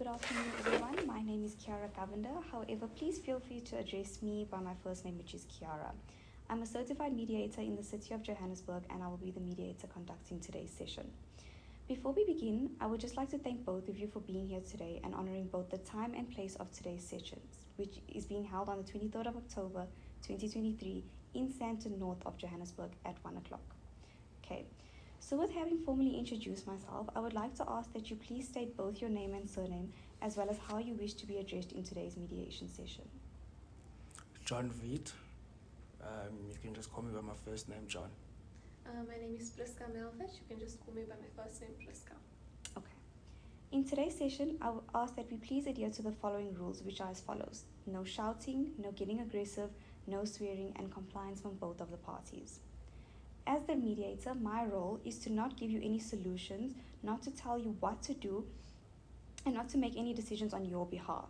Good afternoon, everyone. My name is Kiara Govender. However, please feel free to address me by my first name, which is Kiara. I'm a certified mediator in the city of Johannesburg, and I will be the mediator conducting today's session. Before we begin, I would just like to thank both of you for being here today and honoring both the time and place of today's sessions, which is being held on the 23rd of October 2023 in Sandton, north of Johannesburg at 1 o'clock. Okay. So with having formally introduced myself, I would like to ask that you please state both your name and surname, as well as how you wish to be addressed in today's mediation session. John Veet. You can just call me by my first name, John. My name is Priska Melvich. You can just call me by my first name, Priska. Okay. In today's session, I will ask that we please adhere to the following rules, which are as follows. No shouting, no getting aggressive, no swearing, and compliance from both of the parties. As the mediator, my role is to not give you any solutions, not to tell you what to do, and not to make any decisions on your behalf,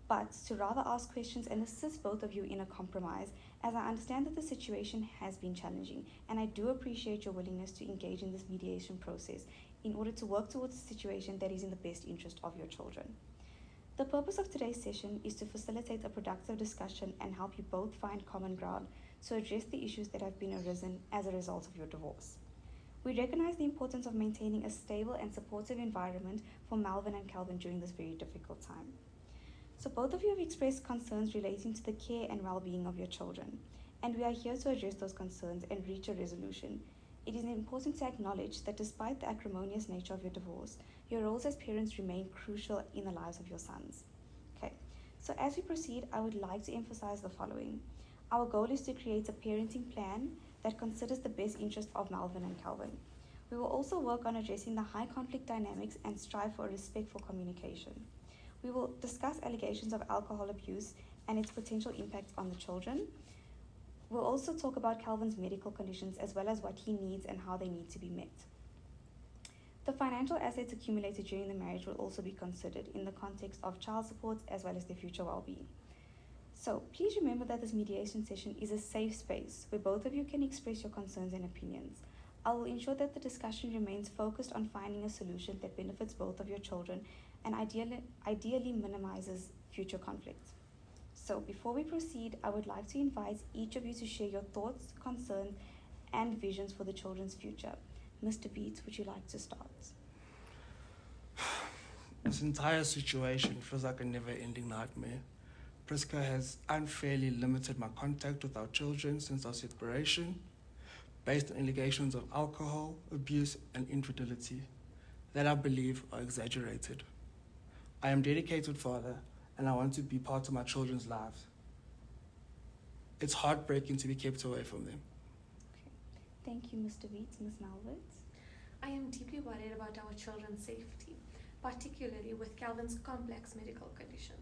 but to rather ask questions and assist both of you in a compromise, as I understand that the situation has been challenging, and I do appreciate your willingness to engage in this mediation process in order to work towards a situation that is in the best interest of your children. The purpose of today's session is to facilitate a productive discussion and help you both find common ground to address the issues that have been arisen as a result of your divorce. We recognize the importance of maintaining a stable and supportive environment for Melvin and Calvin during this very difficult time. So both of you have expressed concerns relating to the care and well-being of your children, and we are here to address those concerns and reach a resolution. It is important to acknowledge that despite the acrimonious nature of your divorce, your roles as parents remain crucial in the lives of your sons. Okay, so as we proceed, I would like to emphasize the following. Our goal is to create a parenting plan that considers the best interest of Melvin and Calvin. We will also work on addressing the high conflict dynamics and strive for respectful communication. We will discuss allegations of alcohol abuse and its potential impact on the children. We'll also talk about Calvin's medical conditions as well as what he needs and how they need to be met. The financial assets accumulated during the marriage will also be considered in the context of child support as well as their future well-being. So please remember that this mediation session is a safe space where both of you can express your concerns and opinions. I will ensure that the discussion remains focused on finding a solution that benefits both of your children and ideally minimizes future conflict. So before we proceed, I would like to invite each of you to share your thoughts, concerns, and visions for the children's future. Mr. Beats, would you like to start? This entire situation feels like a never-ending nightmare. Priska has unfairly limited my contact with our children since our separation, based on allegations of alcohol, abuse, and infidelity that I believe are exaggerated. I am a dedicated father, and I want to be part of my children's lives. It's heartbreaking to be kept away from them. Okay. Thank you, Mr. Beats. Ms. Malvert? I am deeply worried about our children's safety, particularly with Calvin's complex medical conditions.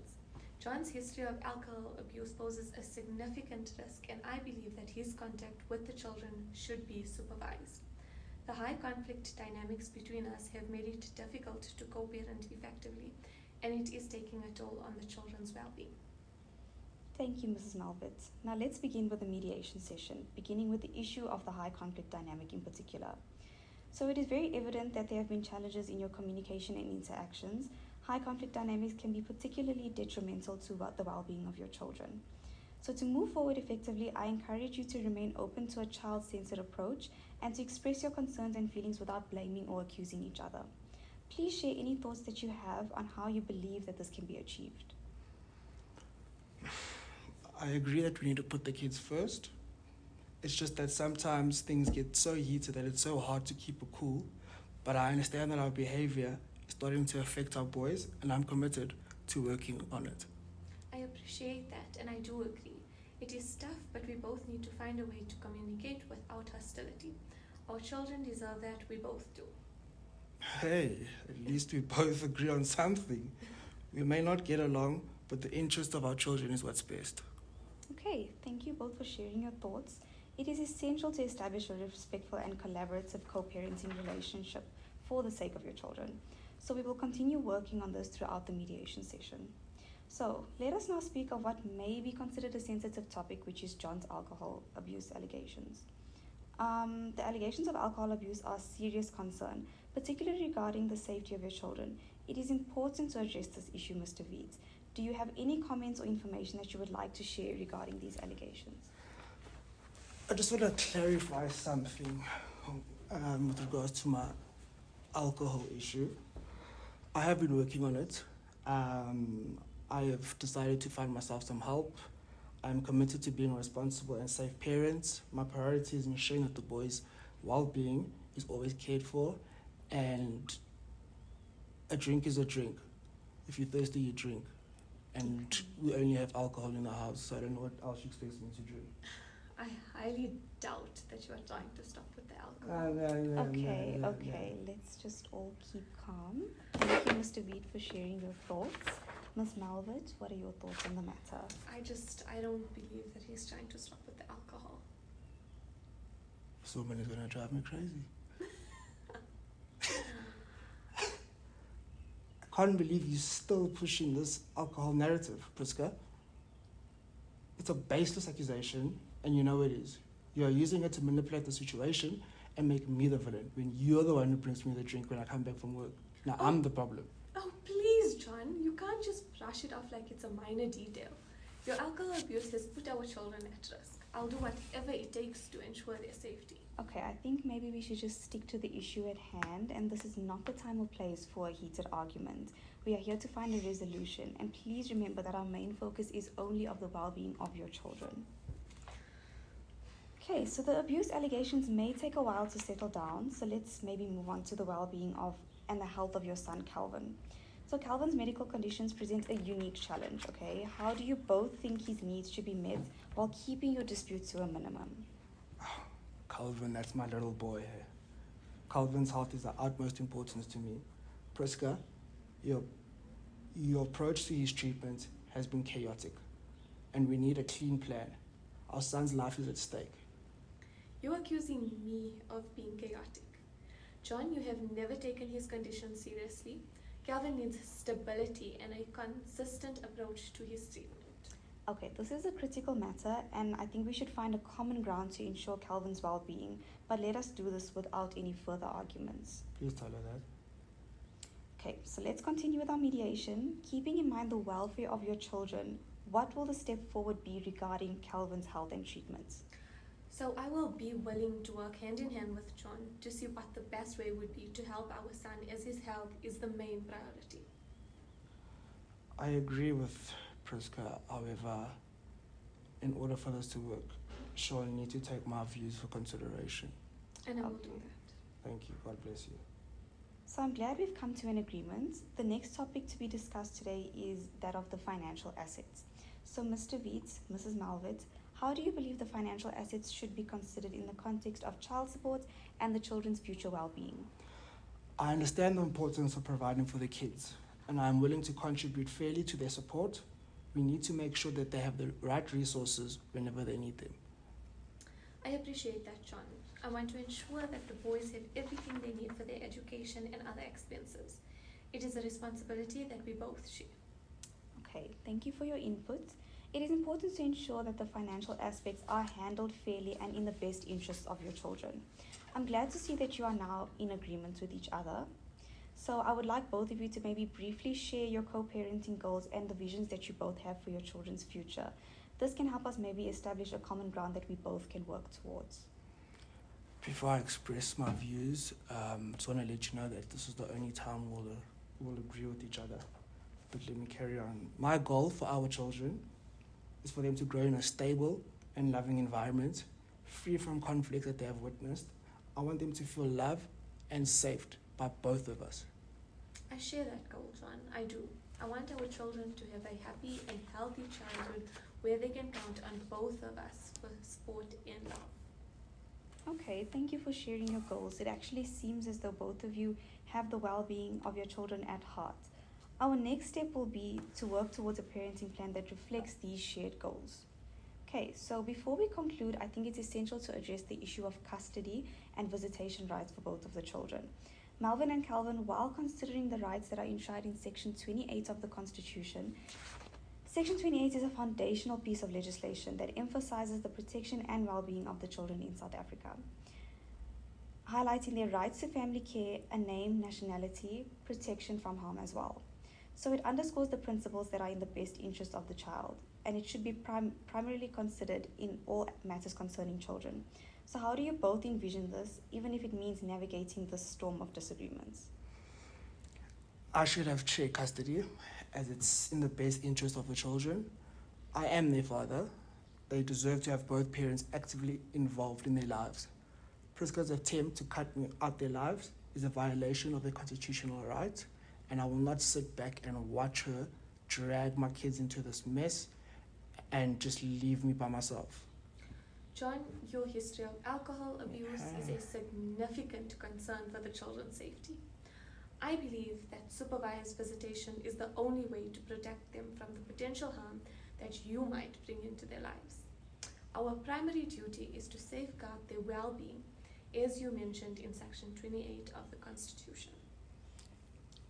John's history of alcohol abuse poses a significant risk, and I believe that his contact with the children should be supervised. The high conflict dynamics between us have made it difficult to co-parent effectively, and it is taking a toll on the children's well-being. Thank you, Mrs. Malvert. Now let's begin with the mediation session, beginning with the issue of the high conflict dynamic in particular. So it is very evident that there have been challenges in your communication and interactions. High conflict dynamics can be particularly detrimental to the well-being of your children. So to move forward effectively, I encourage you to remain open to a child-centered approach and to express your concerns and feelings without blaming or accusing each other. Please share any thoughts that you have on how you believe that this can be achieved. I agree that we need to put the kids first. It's just that sometimes things get so heated that it's so hard to keep it cool. But I understand that our behavior is starting to affect our boys, and I'm committed to working on it. I appreciate that, and I do agree. It is tough, but we both need to find a way to communicate without hostility. Our children deserve that, we both do. Hey, at least we both agree on something. We may not get along, but the interest of our children is what's best. Okay, thank you both for sharing your thoughts. It is essential to establish a respectful and collaborative co-parenting relationship for the sake of your children. So we will continue working on this throughout the mediation session. So let us now speak of what may be considered a sensitive topic, which is John's alcohol abuse allegations. The allegations of alcohol abuse are a serious concern, particularly regarding the safety of your children. It is important to address this issue, Mr. Veet. Do you have any comments or information that you would like to share regarding these allegations? I just want to clarify something with regards to my alcohol issue. I have been working on it. I have decided to find myself some help. I'm committed to being a responsible and safe parent. My priority is ensuring that the boys' well-being is always cared for, and a drink is a drink. If you're thirsty, you drink. And we only have alcohol in the house, so I don't know what else you expect me to drink. I highly doubt that you are trying to stop with the alcohol. Okay, let's just all keep calm. Thank you, Mr. Veet, for sharing your thoughts. Ms. Malvert, what are your thoughts on the matter? I don't believe that he's trying to stop with the alcohol. This woman is going to drive me crazy. I can't believe you're still pushing this alcohol narrative, Priska. It's a baseless accusation, and you know it is. You are using it to manipulate the situation and make me the villain when you're the one who brings me the drink when I come back from work. Now I'm the problem. Oh, please, John. You can't just brush it off like it's a minor detail. Your alcohol abuse has put our children at risk. I'll do whatever it takes to ensure their safety. Okay, I think maybe we should just stick to the issue at hand, and this is not the time or place for a heated argument. We are here to find a resolution, and please remember that our main focus is only of the well-being of your children. Okay, so the abuse allegations may take a while to settle down, so let's maybe move on to the well-being of and the health of your son, Calvin. So Calvin's medical conditions present a unique challenge, okay? How do you both think his needs should be met while keeping your disputes to a minimum? Calvin, that's my little boy here. Calvin's health is of utmost importance to me. Priska, your approach to his treatment has been chaotic, and we need a clean plan. Our son's life is at stake. You're accusing me of being chaotic. John, you have never taken his condition seriously. Calvin needs stability and a consistent approach to his treatment. Okay, this is a critical matter, and I think we should find a common ground to ensure Calvin's well-being, but let us do this without any further arguments. Please tell her that. Okay, so let's continue with our mediation. Keeping in mind the welfare of your children, what will the step forward be regarding Calvin's health and treatment? So I will be willing to work hand in hand with John to see what the best way would be to help our son, as his health is the main priority. I agree with Priska. However, in order for this to work, she'll need to take my views for consideration. And I will do that. Thank you. God bless you. So I'm glad we've come to an agreement. The next topic to be discussed today is that of the financial assets. So Mr. Veet, Mrs. Malvert, how do you believe the financial assets should be considered in the context of child support and the children's future well-being? I understand the importance of providing for the kids, and I am willing to contribute fairly to their support. We need to make sure that they have the right resources whenever they need them. I appreciate that, John. I want to ensure that the boys have everything they need for their education and other expenses. It is a responsibility that we both share. Okay, thank you for your input. It is important to ensure that the financial aspects are handled fairly and in the best interests of your children. I'm glad to see that you are now in agreement with each other. So I would like both of you to maybe briefly share your co-parenting goals and the visions that you both have for your children's future. This can help us maybe establish a common ground that we both can work towards. Before I express my views, I just want to let you know that this is the only time we'll agree with each other. But let me carry on. My goal for our children is for them to grow in a stable and loving environment, free from conflict that they have witnessed. I want them to feel loved and safe by both of us. I share that goal, John. I do. I want our children to have a happy and healthy childhood where they can count on both of us for support and love. Okay, thank you for sharing your goals. It actually seems as though both of you have the well-being of your children at heart. Our next step will be to work towards a parenting plan that reflects these shared goals. Okay, so before we conclude, I think it's essential to address the issue of custody and visitation rights for both of the children. Melvin and Calvin, while considering the rights that are enshrined in Section 28 of the Constitution, Section 28 is a foundational piece of legislation that emphasizes the protection and well-being of the children in South Africa. highlighting their rights to family care, a name, nationality, protection from harm as well. So it underscores the principles that are in the best interest of the child, and it should be primarily considered in all matters concerning children. So, how do you both envision this, even if it means navigating this storm of disagreements? I should have shared custody as it's in the best interest of the children. I am their father. They deserve to have both parents actively involved in their lives. Priska's attempt to cut me out their lives is a violation of their constitutional right, and I will not sit back and watch her drag my kids into this mess and just leave me by myself. John, your history of alcohol abuse is a significant concern for the children's safety. I believe that supervised visitation is the only way to protect them from the potential harm that you might bring into their lives. Our primary duty is to safeguard their well-being, as you mentioned in Section 28 of the Constitution.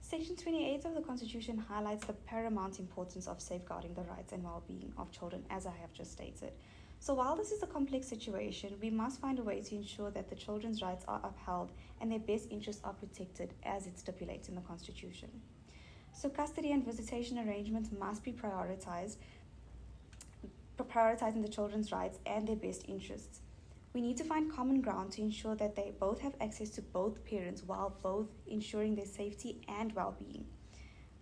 Section 28 of the Constitution highlights the paramount importance of safeguarding the rights and well-being of children, as I have just stated. So while this is a complex situation, we must find a way to ensure that the children's rights are upheld and their best interests are protected as it stipulates in the Constitution. So custody and visitation arrangements must be prioritizing the children's rights and their best interests. We need to find common ground to ensure that they both have access to both parents while both ensuring their safety and well-being.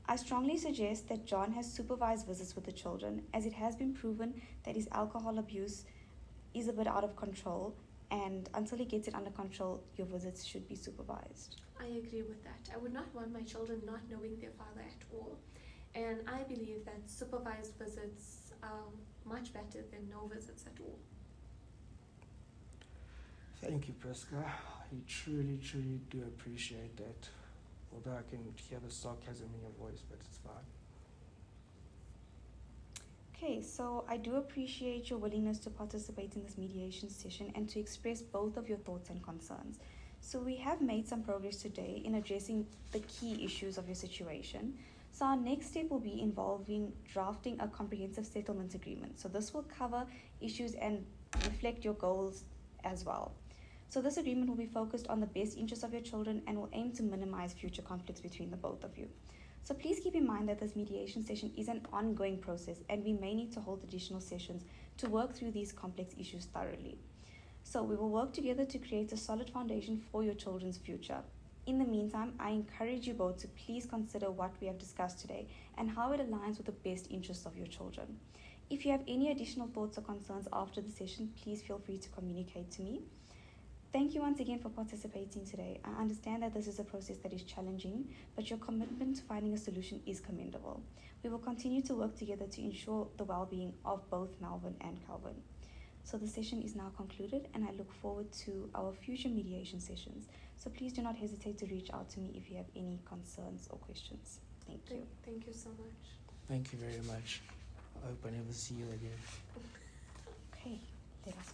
I strongly suggest that John has supervised visits with the children, as it has been proven that his alcohol abuse is a bit out of control, and until he gets it under control, your visits should be supervised. I agree with that. I would not want my children not knowing their father at all. And I believe that supervised visits are much better than no visits at all. Thank you, Priska. I truly, truly do appreciate that. Although I can hear the sarcasm in your voice, but it's fine. Okay, so I do appreciate your willingness to participate in this mediation session and to express both of your thoughts and concerns. So we have made some progress today in addressing the key issues of your situation. So our next step will be involving drafting a comprehensive settlement agreement. So this will cover issues and reflect your goals as well. So this agreement will be focused on the best interests of your children and will aim to minimize future conflicts between the both of you. So please keep in mind that this mediation session is an ongoing process and we may need to hold additional sessions to work through these complex issues thoroughly. So we will work together to create a solid foundation for your children's future. In the meantime, I encourage you both to please consider what we have discussed today and how it aligns with the best interests of your children. If you have any additional thoughts or concerns after the session, please feel free to communicate to me. Thank you once again for participating today. I understand that this is a process that is challenging, but your commitment to finding a solution is commendable. We will continue to work together to ensure the well-being of both Melvin and Calvin. So the session is now concluded and I look forward to our future mediation sessions. So please do not hesitate to reach out to me if you have any concerns or questions. Thank you. Thank you so much. Thank you very much. I hope I never see you again. Okay, let us